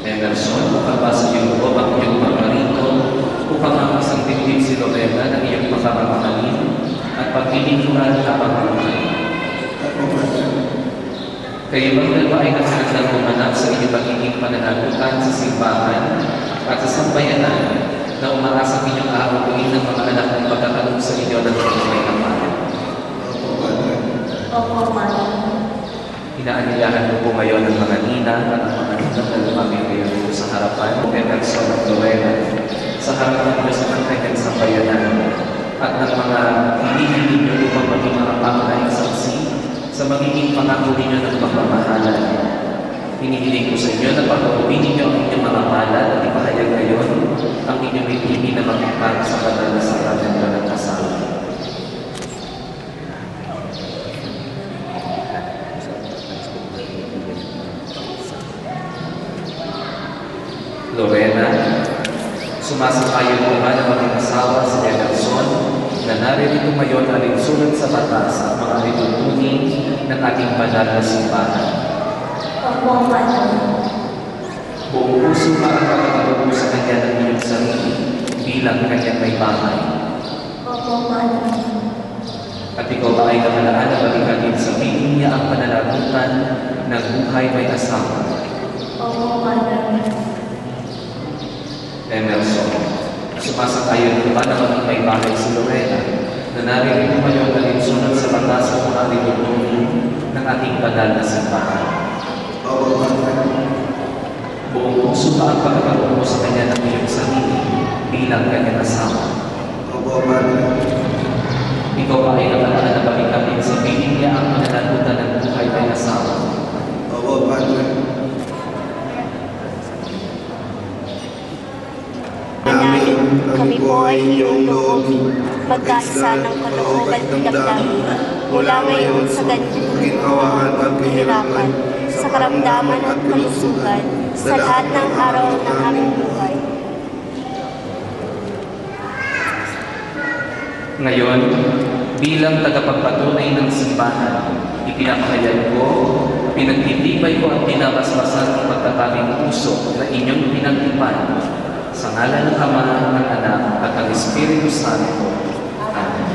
Emerson, pagpasa iyong loob ang iyong pamarito upang ang isang dibdib si Lorena ng iyong pagkakamahalin at pagpilingkuran habang buhay. Kayo bang dalawa ay nagsilang umanap sa inyong pagiging pananagutan sa simbahan at sa sambayanan na umaasang inyong aabuin ng mga anak ng pagkakalong sa inyo ng inyong may kapal? Opo, Madam. Inaanyayahan ko po ngayon ang mga nina at ang mga ninang na lumapit kayo dito sa harapan ng Emerson at Lorena, sa harapan nyo sa kanyang sambayanan, at ng mga hindi nyo upang maging mga pangunahing saksi sa magiging pangako ninyo ng pagmamahalan. Hinihiling ko sa inyo na pag-uwi ninyo ang inyong mga palad at ipahayag ngayon ang inyong hindi na maging para sa banal na sakramento ng kasal. Lorena, sumasang-ayon mo ba na maging asawa si Emerson na naririto ngayon alinsunod sa batas at mga lituntunin ng ating banal na simbahan? Opo, Madam. Buong puso ba ang pagkakaroon sa kanya ng iyong sarili bilang kanyang may bahay? Opo, Madam. At ikaw ba ay nakalaan na balikan sa piling niya ang pananagutan ng buhay may asawa? Opo, Madam. Emerson, sumasang-ayon ko ba na maging may bahay si Lorena na naririto ngayon alinsunod sa batas at mga lituntunin ng ating banal na simbahan? Buong puso ba ang pagkakaroon mo sa kanya ng iyong sarili bilang kanyang asawa? Ikaw ba ay nakalaan na balikan sa piling niya ang pananagutan ng buhay may asawa? Kami po ay iyong loob, pagkasa ng kalooban at damdamin, mula ngayon sa ganitong at kahirapan, sa karamdaman at kalusugan, sa lahat ng araw ng aming buhay. Ngayon, bilang tagapagpatunay ng simbahan, ipinapahayag ko, pinagtitibay ko at pinabasbasan ng pagtatabing puso na inyong pinagtipan sa ngalan ng Ama, ng Anak, at ng Espiritu Santo. Amen.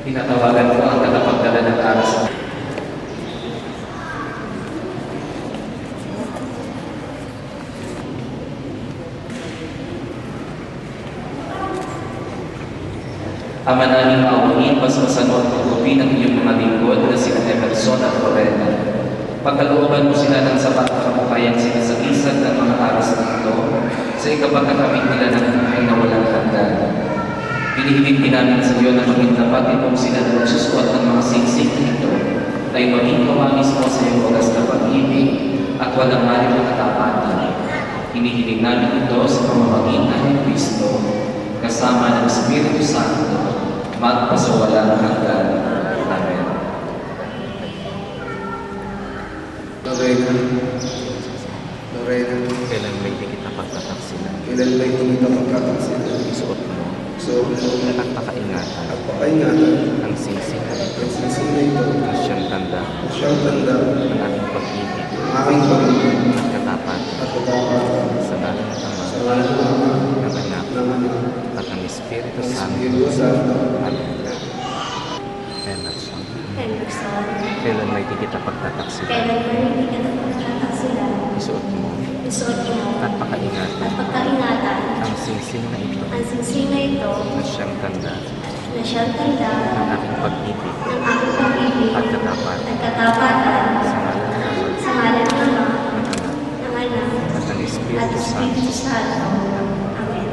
Tinatawagan ko ang tagapagdala ng aras. Ama naming maawain, basbasan mo at pag-uwi ng iyong mga lingkod na sila Emerson at Lorena. Pagkalooban mo sila ng sapat na kamukayang sinasagisag ng mga aras na ito sa ikapagkakamit nila ng buhay na walang hanggan. Pinihiling din namin sa iyo na maging tapat itong sila na magsusuot ng mga singsing ito ay maging kawa mismo sa iyong wagas na pag-ibig at walang maring na katapatan. Hinihiling namin ito sa pamamagitan ng Kristo kasama ng Espiritu Santo magpasawalang hanggan. Amen. Lorena, Kailan may di kita pagtataksilan? kailan ba hindi kita magkakaksilan? Suot mo at pakaingatan at pakaingatan ang singsing na ito ang singsing na ito na siyang tanda siyang tanda ng ating pag-ibig ng aking pag-ibig at katapat at katapatan sa ngalan ng Ama, sa ngalan ng Ama, ng Anak, ng Anak, at ng Espiritu ng Santo. Espiritu Santo. Amen. Emerson, Emerson, kailan may di kita pagtataksilan? kailan ba hindi ka nagpapataksilan? Isuot mo Isuot mo at pakaingatan at pagkaingatan ang singsing na ito ang singsing na ito na siyang tanda na siyang tanda ng aking pag-ibig ng aking pag-ibig at katapat at katapatan sa ngalan ng Ama, sa ngalan ng Ama, ng Anak, ng Anak, at ng at Espiritu Espiritu Santo. Santo. Amen.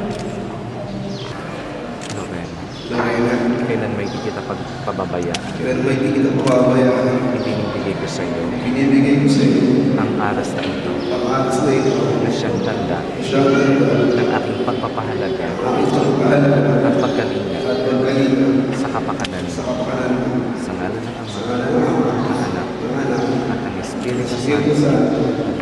Lorena, Lorena, kailan may di kita pagpababayaan? kailan ba hindi kita pababayaan? Ibinibigay ko sa iyo Binibigay ko sa iyo ang aras na ito ang aras na ito na siyang tanda siyang tanda ng aking pagpapahalaga ang isang kaalaman at pagkalinga at pagkalinga sa kapakanan sa kapakanan sa ngalan ng sa Ama, ngalan ng Ama, ng Anak, ng Anak, at ng Espiritu Espiritu Santo. Santo.